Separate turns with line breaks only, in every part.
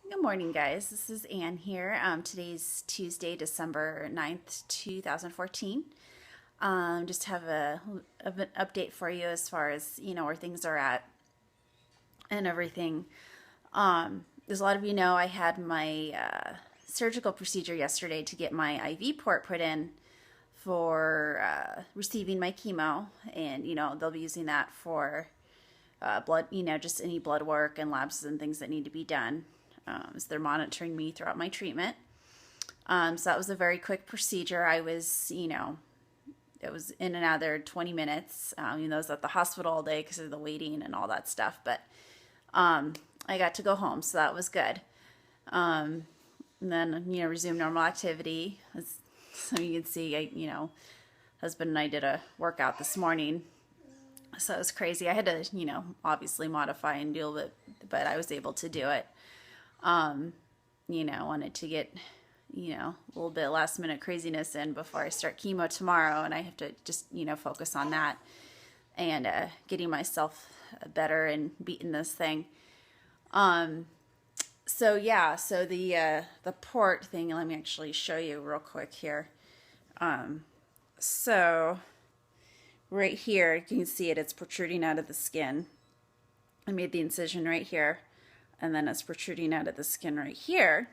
Good morning, guys. This is Ann here. Today's Tuesday, December 9th, 2014. Just have an update for you as far as, where things are at and everything. As a lot of you know, I had my surgical procedure yesterday to get my IV port put in for receiving my chemo. And, they'll be using that for blood, just any blood work and labs and things that need to be done. So they're monitoring me throughout my treatment. So that was a very quick procedure. I was, it was in and out there 20 minutes. I was at the hospital all day because of the waiting and all that stuff. But I got to go home, so that was good. And then, resume normal activity. So you can see, husband and I did a workout this morning. So it was crazy. I had to, obviously modify and deal with it, but I was able to do it. Wanted to get, a little bit last minute craziness in before I start chemo tomorrow. And I have to just, focus on that and, getting myself better and beating this thing. So the port thing, let me actually show you real quick here. So right here, you can see it's protruding out of the skin. I made the incision right here. And then it's protruding out of the skin right here.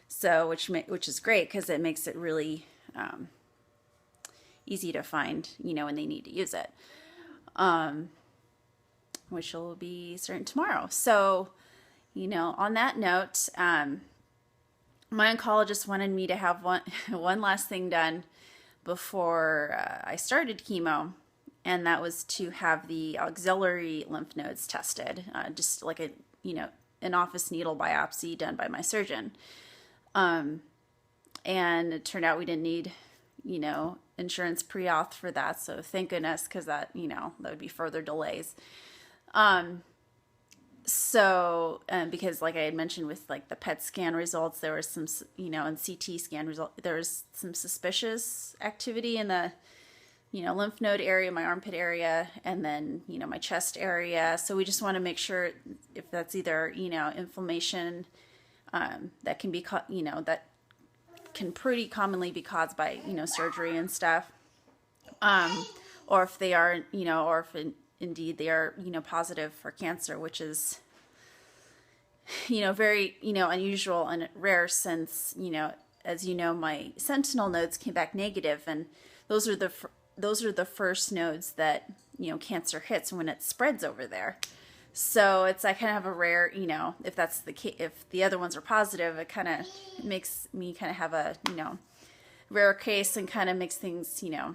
So, which is great because it makes it really easy to find, when they need to use it. Which will be starting tomorrow. So, on that note, my oncologist wanted me to have one last thing done before I started chemo. And that was to have the auxiliary lymph nodes tested, just like an office needle biopsy done by my surgeon. And it turned out we didn't need, insurance pre-auth for that. So thank goodness, because that would be further delays. Because like I had mentioned with like the PET scan results, there was some, and CT scan result, there was some suspicious activity in the lymph node area, my armpit area, and then, my chest area. So we just want to make sure if that's either, inflammation that can be, that can pretty commonly be caused by, surgery and stuff. Or if they are, or if indeed they are, positive for cancer, which is, very, unusual and rare since, as my sentinel nodes came back negative, and those are the first nodes that, cancer hits when it spreads over there. So I kind of have a rare, if that's the case, if the other ones are positive, it kind of makes me kind of have a, rare case and kind of makes things, a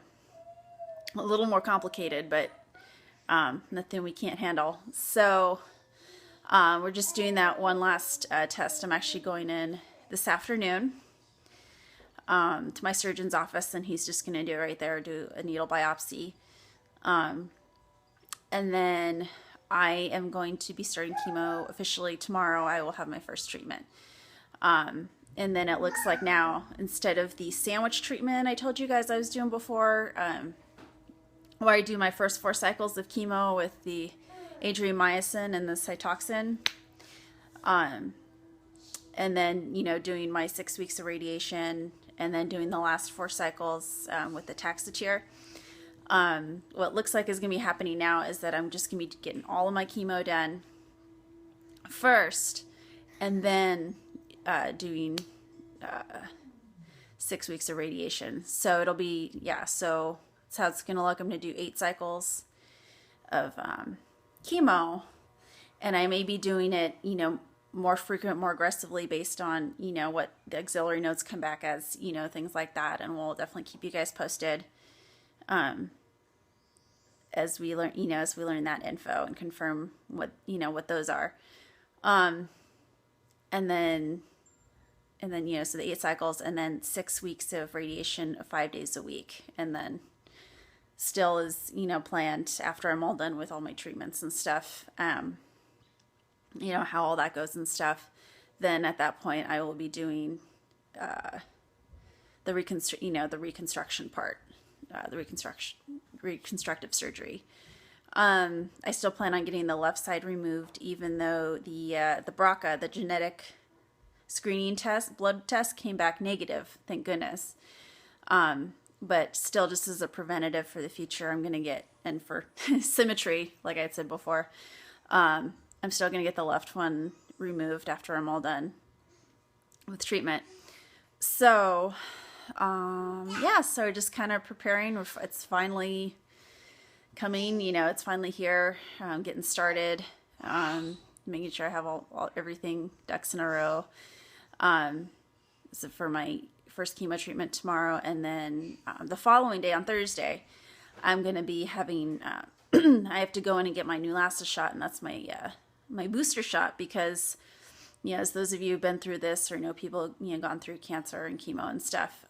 little more complicated, but nothing we can't handle. So we're just doing that one last test. I'm actually going in this afternoon to my surgeon's office, and he's just going to do it right there, do a needle biopsy. And then I am going to be starting chemo officially tomorrow. I will have my first treatment. And then it looks like now, instead of the sandwich treatment I told you guys I was doing before, where I do my first 4 cycles of chemo with the adriamycin and the Cytoxan, and then, doing my 6 weeks of radiation, and then doing the last 4 cycles with the Taxotere. What looks like is going to be happening now is that I'm just going to be getting all of my chemo done first, and then doing 6 weeks of radiation. So it'll be, so that's how it's going to look. I'm going to do 8 cycles of chemo, and I may be doing it, more frequent, more aggressively based on, what the auxiliary nodes come back as, things like that. And we'll definitely keep you guys posted as we learn that info and confirm what those are. And then, so the 8 cycles, and then 6 weeks of radiation 5 days a week. And then still is, planned after I'm all done with all my treatments and stuff, how all that goes and stuff, then at that point I will be doing the reconstruction part, the reconstructive surgery I still plan on getting the left side removed, even though the BRCA, the genetic screening test, blood test, came back negative. Thank goodness. But still, just as a preventative for the future, I'm gonna get, and for symmetry, like I had said before, I'm still gonna get the left one removed after I'm all done with treatment. So, yeah, so just kind of preparing. It's finally coming, it's finally here. Getting started, making sure I have everything ducks in a row. So for my first chemo treatment tomorrow, and then the following day on Thursday, I'm going to be having, I have to go in and get my Neulasta shot, and that's my booster shot, because, as those of you who've been through this or know people, gone through cancer and chemo and stuff,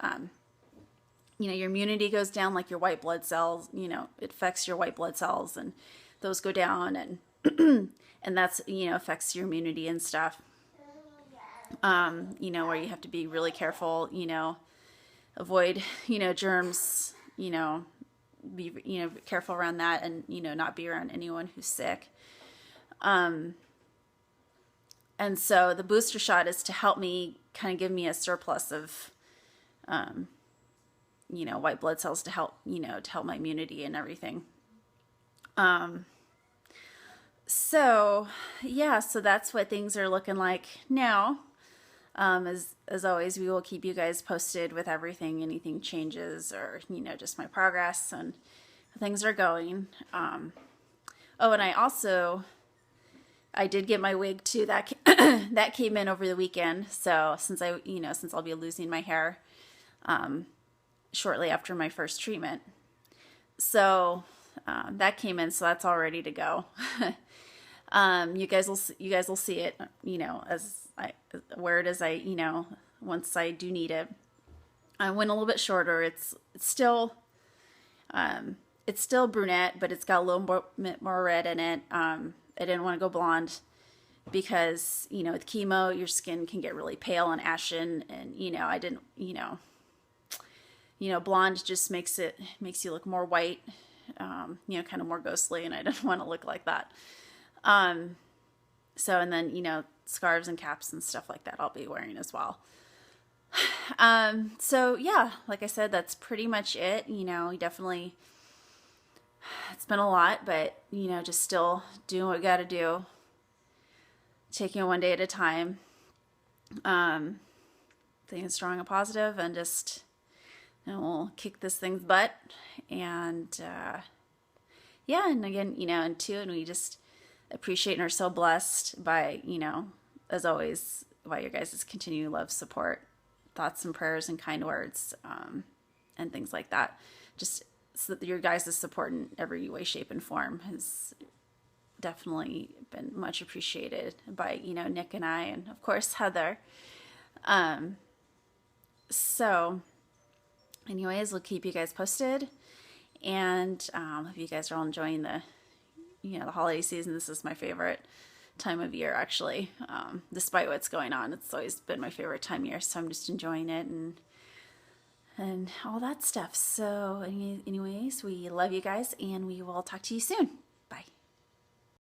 your immunity goes down, like your white blood cells, it affects your white blood cells, and those go down, and and that's, affects your immunity and stuff. Where you have to be really careful, avoid, germs, be careful around that, and, not be around anyone who's sick. And so the booster shot is to help me, kind of give me a surplus of, white blood cells to help, to help my immunity and everything. So yeah, so that's what things are looking like now. As always, we will keep you guys posted with everything, anything changes, or, just my progress and how things are going. Oh, and I did get my wig too. That that came in over the weekend. So since I'll be losing my hair, shortly after my first treatment. So, that came in, so that's all ready to go. You guys will see it, as I wear it, as I, once I do need it. I went a little bit shorter. It's still brunette, but it's got a little bit more red in it. I didn't want to go blonde because, with chemo, your skin can get really pale and ashen, and, I didn't, blonde just makes you look more white, kind of more ghostly, and I didn't want to look like that. So, and then, scarves and caps and stuff like that I'll be wearing as well. So yeah, like I said, that's pretty much it. Definitely, it's been a lot, but, just still doing what we got to do, taking it one day at a time, staying strong and positive, and just, we'll kick this thing's butt. And, yeah, and again, and we just appreciate and are so blessed by, as always, by your guys' continued love, support, thoughts and prayers and kind words, and things like that. Just so that your guys' support in every way, shape, and form has definitely been much appreciated by, Nick and I, and of course, Heather. So anyways, we'll keep you guys posted, and if you guys are all enjoying the holiday season. This is my favorite time of year, actually. Despite what's going on, it's always been my favorite time of year, so I'm just enjoying it and all that stuff. So anyways, we love you guys, and we will talk to you soon.